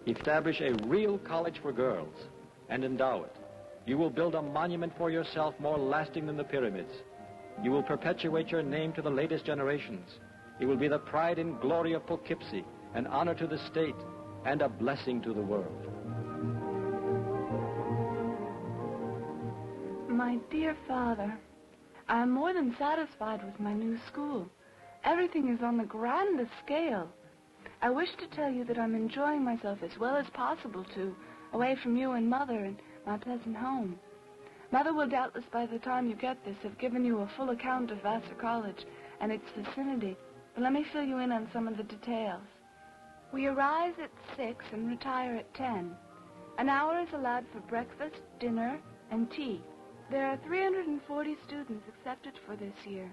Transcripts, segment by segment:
Establish a real college for girls and endow it. You will build a monument for yourself more lasting than the pyramids. You will perpetuate your name to the latest generations. You will be the pride and glory of Poughkeepsie, an honor to the state, and a blessing to the world. My dear Father, I am more than satisfied with my new school. Everything is on the grandest scale. I wish to tell you that I'm enjoying myself as well as possible away from you and Mother and my pleasant home. Mother will doubtless, by the time you get this, have given you a full account of Vassar College and its vicinity, but let me fill you in on some of the details. We arise at 6 and retire at 10. An hour is allowed for breakfast, dinner, and tea. There are 340 students accepted for this year.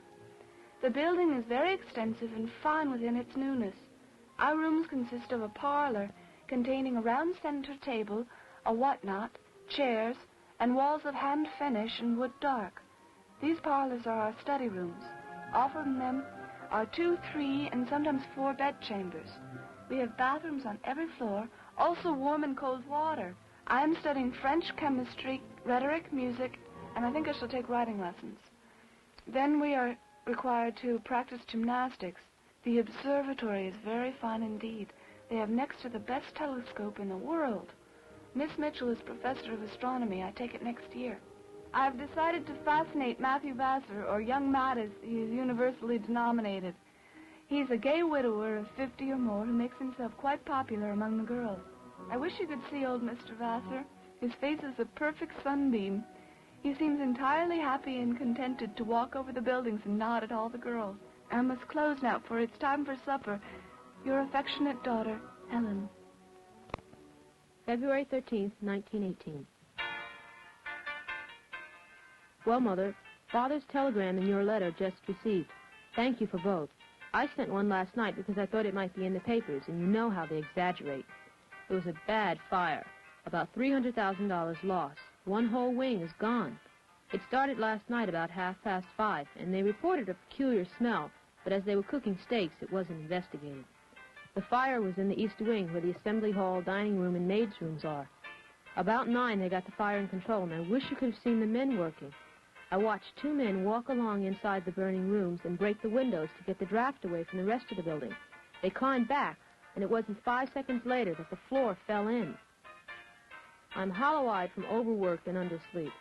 The building is very extensive and fine within its newness. Our rooms consist of a parlor containing a round center table, a whatnot, chairs, and walls of hand finish and wood dark. These parlors are our study rooms. Offering them are 2, 3, and sometimes 4 bed chambers. We have bathrooms on every floor, also warm and cold water. I am studying French, chemistry, rhetoric, music, and I think I shall take writing lessons. Then we are required to practice gymnastics. The observatory is very fine indeed. They have next to the best telescope in the world. Miss Mitchell is professor of astronomy. I take it next year. I've decided to fascinate Matthew Vassar, or young Matt as he is universally denominated. He's a gay widower of 50 or more who makes himself quite popular among the girls. I wish you could see old Mr. Vassar. His face is a perfect sunbeam. He seems entirely happy and contented to walk over the buildings and nod at all the girls. I must close now, for it's time for supper. Your affectionate daughter, Helen. February 13th, 1918. Well, Mother, Father's telegram and your letter just received. Thank you for both. I sent one last night because I thought it might be in the papers, and you know how they exaggerate. It was a bad fire. About $300,000 lost. One whole wing is gone. It started last night about 5:30, and they reported a peculiar smell, but as they were cooking steaks, it wasn't investigated. The fire was in the east wing, where the assembly hall, dining room, and maids' rooms are. About 9, they got the fire in control, and I wish you could have seen the men working. I watched 2 men walk along inside the burning rooms and break the windows to get the draft away from the rest of the building. They climbed back, and it wasn't 5 seconds later that the floor fell in. I'm hollow-eyed from overwork and undersleep.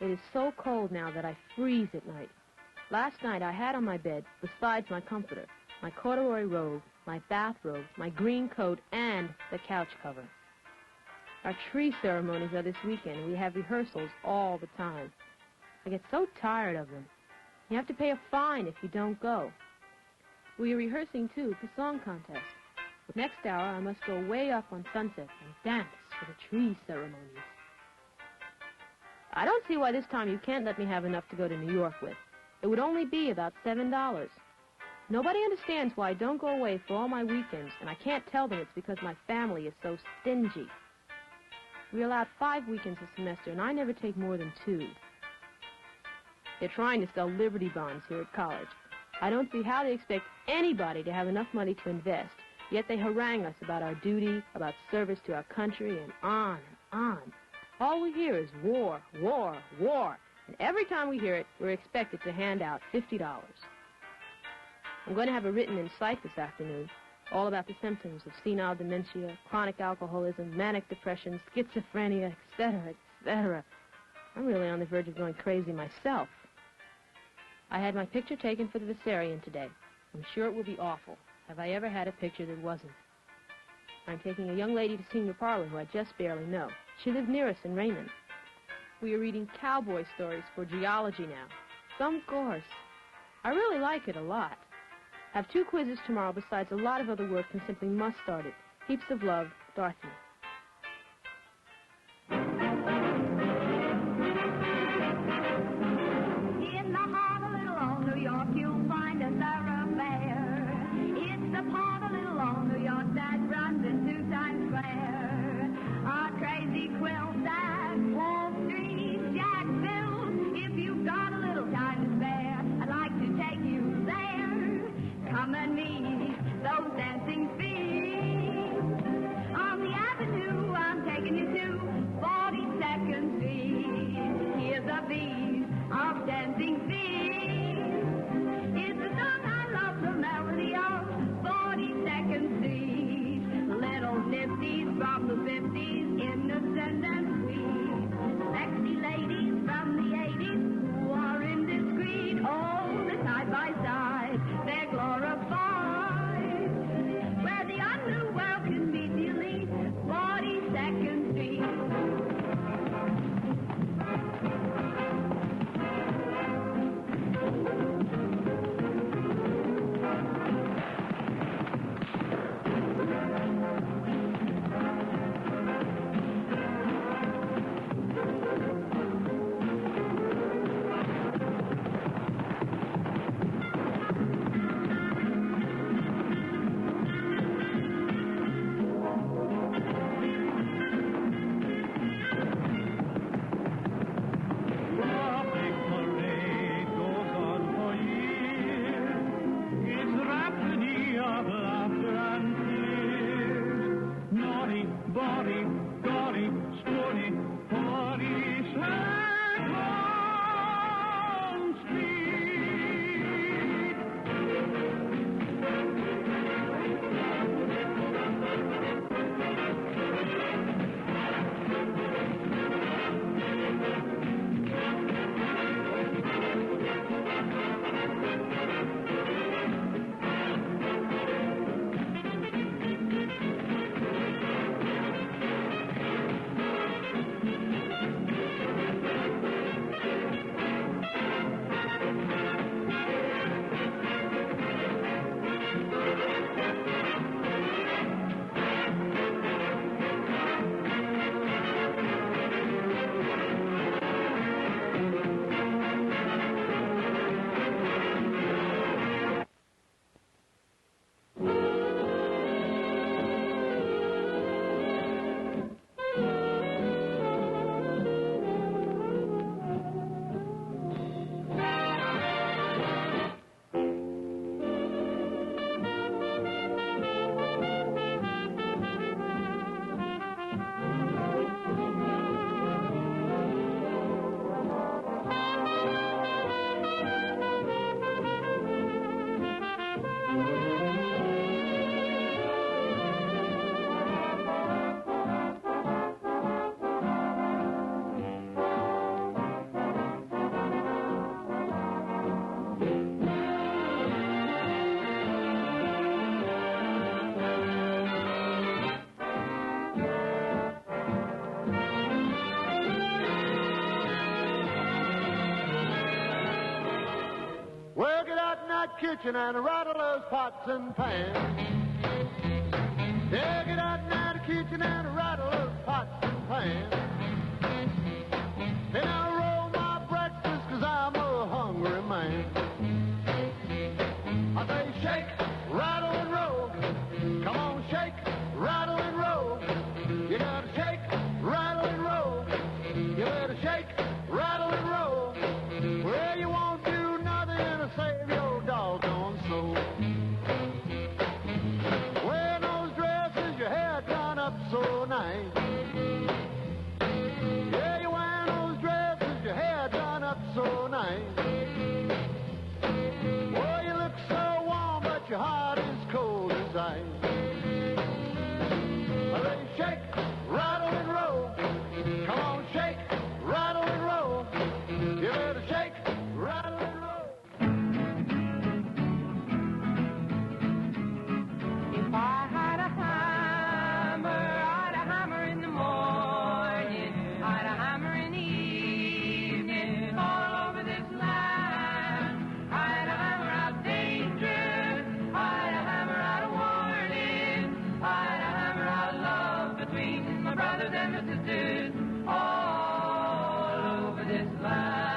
It is so cold now that I freeze at night. Last night I had on my bed, besides my comforter, my corduroy robe, my bathrobe, my green coat, and the couch cover. Our tree ceremonies are this weekend, and we have rehearsals all the time. I get so tired of them. You have to pay a fine if you don't go. We are rehearsing, too, for song contest. But next hour, I must go way up on Sunset and dance for the tree ceremonies. I don't see why this time you can't let me have enough to go to New York with. It would only be about $7. Nobody understands why I don't go away for all my weekends, and I can't tell them it's because my family is so stingy. We're allowed 5 weekends a semester, and I never take more than 2. They're trying to sell Liberty bonds here at college. I don't see how they expect anybody to have enough money to invest, yet they harangue us about our duty, about service to our country, and on and on. All we hear is war, war, war, and every time we hear it, we're expected to hand out $50. I'm going to have a written in Psych this afternoon, all about the symptoms of senile dementia, chronic alcoholism, manic depression, schizophrenia, etc., etc. I'm really on the verge of going crazy myself. I had my picture taken for the Vassarian today. I'm sure it will be awful. Have I ever had a picture that wasn't? I'm taking a young lady to senior parlor who I just barely know. She lives near us in Raymond. We are reading cowboy stories for geology now. Some course. I really like it a lot. Have 2 quizzes tomorrow besides a lot of other work and simply must start it. Heaps of love, Dorothy. In the heart of little old New York, you'll find a thoroughfare. It's the part of little old New York that runs into Times Square. A crazy quilt stack, Wall Street, Jacksonville. If you've got a little time to spare, I'd like to take you there. Come and meet those dancing feet on the avenue. that kitchen and rattle those pots and pans. Yeah, get out in that kitchen and rattle those pots and pans. Then I'll roll my breakfast 'cause I'm a hungry man. I say shake, rattle and roll. Come on, shake, rattle and roll. You gotta shake, rattle and roll. You better shake, rattle and roll. Well, you won't do nothing to save your doggone soul. Wear those dresses, your hair done up so nice. Yeah, you wear those dresses, your hair done up so nice. Well, you look so warm, but your heart is cold as ice. They shake, rattle and roll. Come on, shake, rattle and roll. You better shake, rattle and roll. If I had a hammer, I'd a hammer in the morning, I'd a hammer in the evening, all over this land. I'd a hammer out danger, I'd a hammer out a warning, I'd a hammer out love between my brothers and my sisters, all over this land.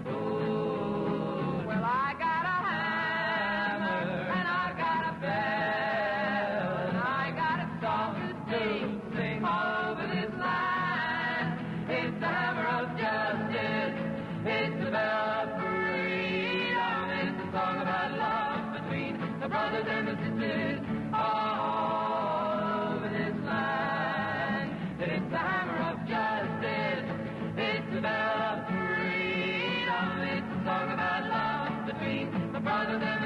Oh, well, I got a hammer, and I got a bell, and I got a song to sing all over this land. It's the hammer of justice, it's the bell of freedom, it's a song about love between the brothers and the sisters all over this land. It's the hammer of justice, it's the bell of freedom, it's a song about love between the brothers and